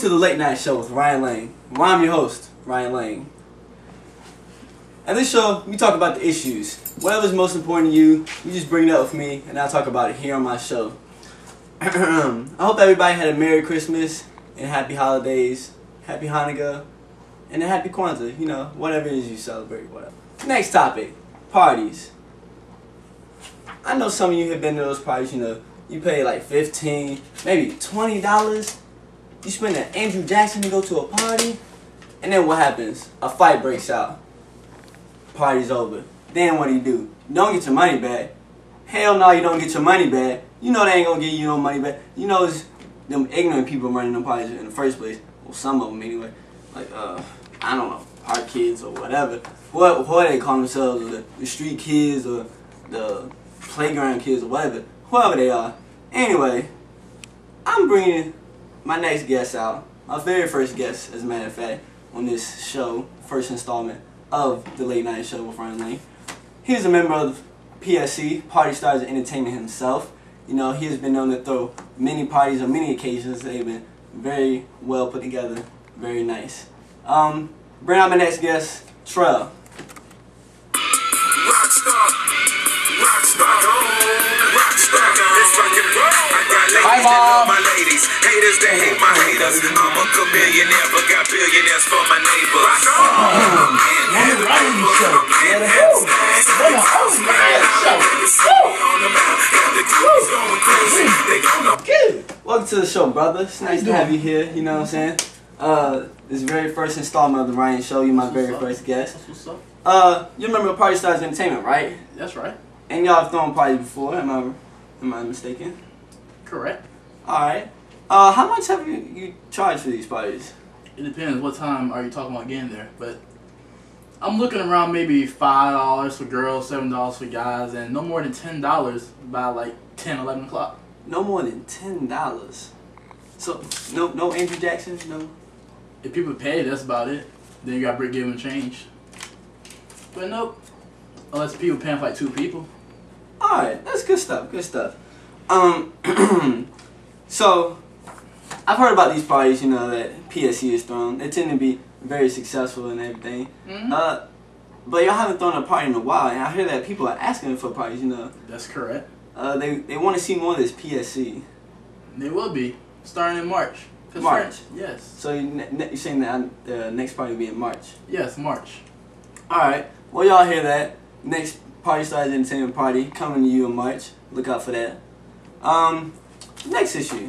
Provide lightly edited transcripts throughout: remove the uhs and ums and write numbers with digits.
to the Late Night Show with Ryan Lane. I'm your host, Ryan Lane. At this show, we talk about the issues. Whatever's most important to you, you just bring it up with me, and I'll talk about it here on my show. I hope everybody had a Merry Christmas, and Happy Holidays, Happy Hanukkah, and a Happy Kwanzaa. You know, whatever it is you celebrate, whatever. Next topic, parties. I know some of you have been to those parties, you know, you pay like $15, maybe $20. You spend an Andrew Jackson to go to a party, and then what happens? A fight breaks out. Party's over. Then what do? You don't get your money back. Hell no, you don't get your money back. You know they ain't gonna give you no money back. You know it's them ignorant people running them parties in the first place. Well, some of them anyway. Like, I don't know, park kids or whatever. What they call themselves, or the street kids or the playground kids or whatever. Whoever they are. Anyway, I'm bringing my next guest out. My very first guest, as a matter of fact, on this show, first installment of the Late Night Show with Ryan Lane. He's a member of PSC, Party Stars Entertainment himself. You know, he has been known to throw many parties on many occasions. They've been very well put together, very nice. Bring out my next guest, Trell. Hi, Mom. My ladies, haters that hate my haters. I'm a chameleonaire, but got billionaires for my neighbors. Welcome to the show, brother. It's nice to have you here. You know what I'm saying? This very first installment of the Ryan Show. You're my very first guest. What's up? You remember Party Stars Entertainment, right? That's right. And y'all have thrown parties before. Am I mistaken? Correct. Alright. How much have you charged for these parties? It depends. What time are you talking about getting there? But I'm looking around maybe $5 for girls, $7 for guys, and no more than $10 by like 10, 11 o'clock. No more than $10. So no Andrew Jackson, no. If people pay, that's about it. Then you got to give them change. But nope. Unless people paying for like 2 people. Alright, that's good stuff. Good stuff. So I've heard about these parties, you know, that PSC has thrown. They tend to be very successful and everything. But y'all haven't thrown a party in a while, and I hear that people are asking for parties, you know. That's correct. They want to see more of this PSC. They will be starting in March. March. Yes. So you're saying that the next party will be in March? Yes, March. Alright. Well, y'all hear that. Next Party Stars Entertainment party coming to you in March. Look out for that. Next issue.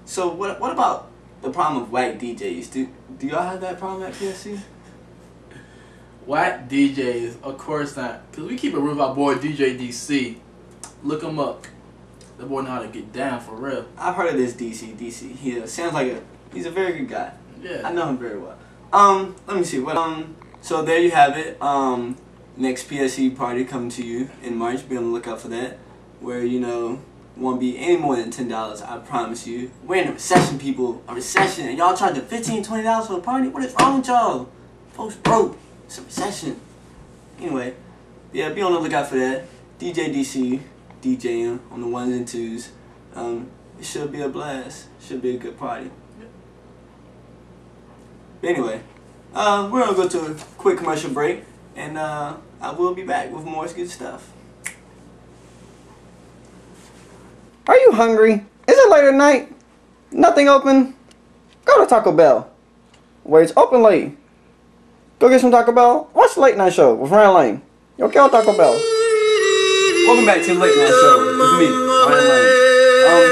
So what about the problem of whack DJs? Do y'all have that problem at PSC? Whack DJs, of course not. Because we keep it real with our boy DJ DC. Look him up. The boy know how to get down for real. I've heard of this DC. He sounds like he's a very good guy. Yeah. I know him very well. Let me see. So there you have it. Next PSC party coming to you in March. Be on the lookout for that. Where, you know, won't be any more than $10, I promise you. We're in a recession, people. A recession. And y'all charging $15, $20 for a party? What is wrong with y'all? Folks broke. It's a recession. Anyway, yeah, be on the lookout for that. DJ DC, DJing on the 1s and 2s. It should be a blast. Should be a good party. But anyway, we're going to go to a quick commercial break. And I will be back with more good stuff. Are you hungry? Is it late at night? Nothing open? Go to Taco Bell, where it's open late. Go get some Taco Bell. Watch the Late Night Show with Ryan Lane. Yo, quiero Taco Bell. Welcome back to the Late Night Show with me, Ryan Lane.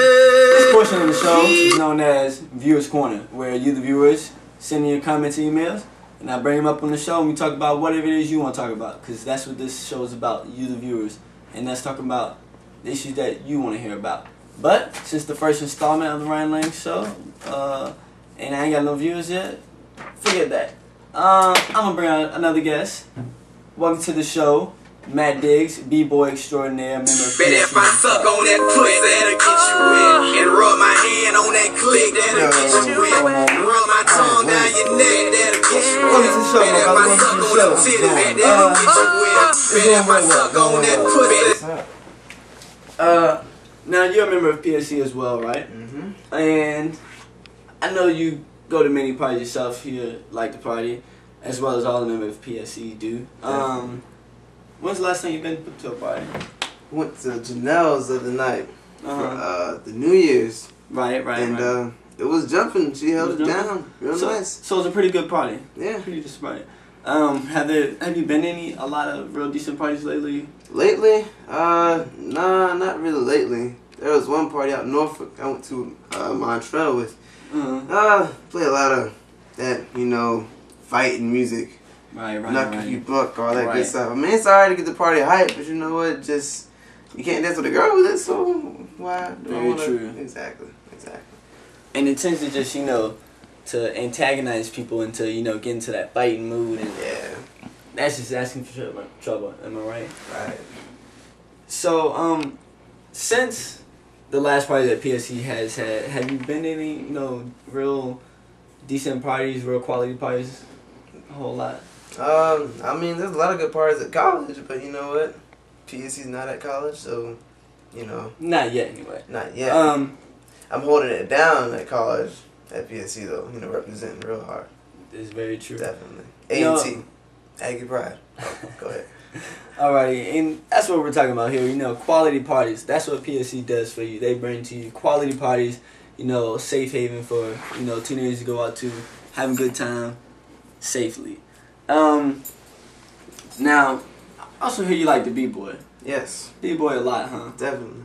This portion of the show is known as Viewers Corner, where you, the viewers, send in your comments and emails, and I bring them up on the show and we talk about whatever it is you want to talk about, because that's what this show is about, you, the viewers, and that's talking about the issues that you want to hear about. But since the first installment of the Ryan Lane Show, and I ain't got no viewers yet, forget that. I'm gonna bring out another guest. Welcome to the show, Matt Diggs, B-boy extraordinaire, member of Bet if I suck on that pussy, that'll get you wet. And rub my hand on that click, that'll get you wet. And rub my tongue down your neck, that'll get you wet. Bet if I suck on that titty, that'll get you wet. Bet if I suck on that pussy. Now you're a member of PSC as well, right? Mm-hmm. And I know you go to many parties yourself here, like the party, as well as all the members of PSC do. When's the last time you've been to a party? Went to Janelle's the other night Uh-huh. for the New Year's. Right. And it was jumping. She held it jumping? down real So nice. So it's a pretty good party. Yeah. Pretty decent party. Have you been to a lot of real decent parties lately? Lately? Nah, not really lately. There was one party out in Norfolk I went to Montreal with. Play a lot of that, fighting music. Right. Knuckle you buck, all that Right. good stuff. I mean, it's alright to get the party hype, but you know what? Just, you can't dance with a girl with it, so why do I Very wanna... true. Exactly. And it tends to just, to antagonize people into, get into that fighting mood, and Yeah. that's just asking for trouble. Am I right? Right. So, since the last party that PSC has had, have you been to any, real decent parties, real quality parties? A whole lot. I mean, there's a lot of good parties at college, but you know what? PSC's not at college, so, Not yet, anyway. not yet. Um, I'm holding it down at college, at PSC though, representing real hard. it's very true. Definitely. You A&T. Aggie Pride. Oh, go ahead. Alrighty, and that's what we're talking about here. Quality parties. That's what PSC does for you. They bring to you quality parties. Safe haven for teenagers to go out to, having a good time, safely. Now, I also hear you like the b-boy. Yes, B-boy a lot, huh? definitely.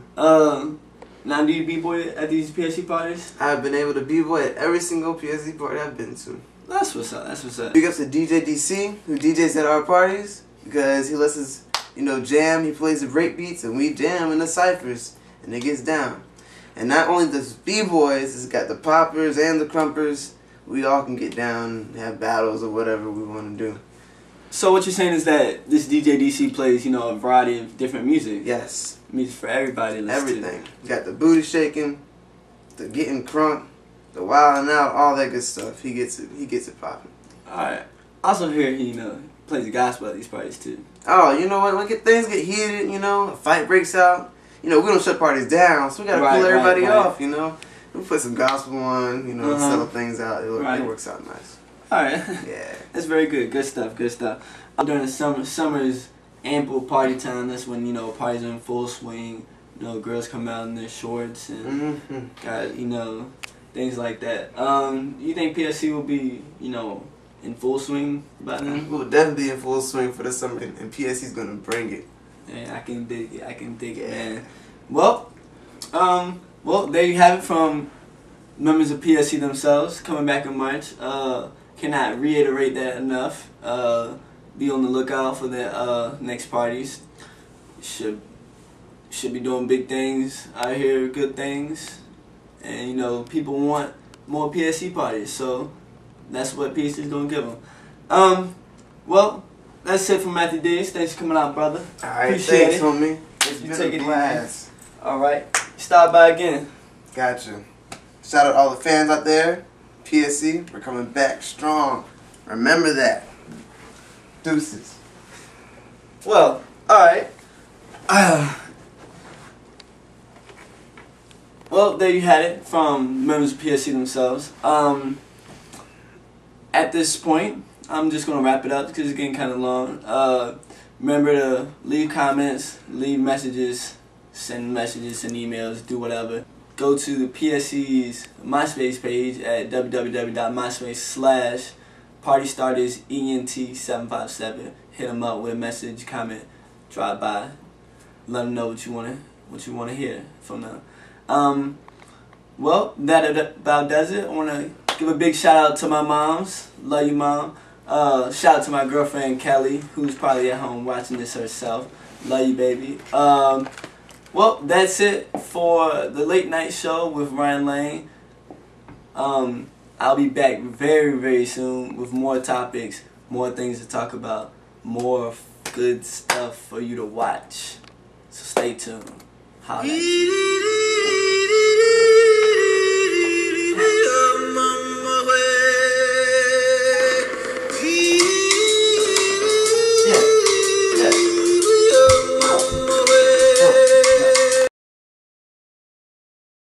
Now do you b-boy at these PSC parties? I've been able to b-boy at every single PSC party I've been to. That's what's up. That's what's up. Big ups to DJ DC, who DJs at our parties, because he lets us, jam. He plays the break beats, and we jam in the ciphers, and it gets down. And not only the b-boys, it's got the poppers and the crumpers. We all can get down and have battles or whatever we want to do. So what you're saying is that this DJ DC plays, a variety of different music. Yes, Music for everybody to listen to. everything. You got the booty shaking, the getting crunk, the wilding out, all that good stuff. He gets it popping. Alright. Also hear he, plays the gospel at these parties too. Oh, you know what? When things get heated, a fight breaks out. We don't shut parties down, so we gotta cool everybody off. We put some gospel on, settle things out. It works out nice. Alright. Yeah. That's very good. Good stuff. Good stuff. During the summer's ample party time. That's when parties are in full swing. Girls come out in their shorts and got things like that. You think PSC will be in full swing by then? We'll definitely be in full swing for the summer, and PSC's gonna bring it. Yeah, I can dig it, man. Well, there you have it from members of PSC themselves coming back in March. Cannot reiterate that enough. Be on the lookout for the next parties. Should be doing big things out here, good things, and people want more PSC parties, so that's what PSC is gonna give them. Well, that's it from Matthew Diggs. Thanks for coming out, brother. All right, Appreciate thanks, it. homie. It's You been take a it blast. All right, stop by again. Gotcha. Shout out all the fans out there. PSC, we're coming back strong. Remember that. Deuces. Well, alright. Well, there you had it from members of PSC themselves. At this point, I'm just going to wrap it up because it's getting kind of long. Remember to leave comments, leave messages, send emails, do whatever. Go to the PSC's MySpace page at www.myspace/PartyStartersENT757. Hit them up with a message, comment, drop by, let them know what you want to hear from them. Well, that about does it. I want to give a big shout out to my moms. Love you, Mom. Shout out to my girlfriend Kelly, who's probably at home watching this herself. Love you, baby. Well, that's it for the late night show with Ryan Lane. I'll be back very, very soon with more topics, more things to talk about, more good stuff for you to watch. So stay tuned. Holla at you.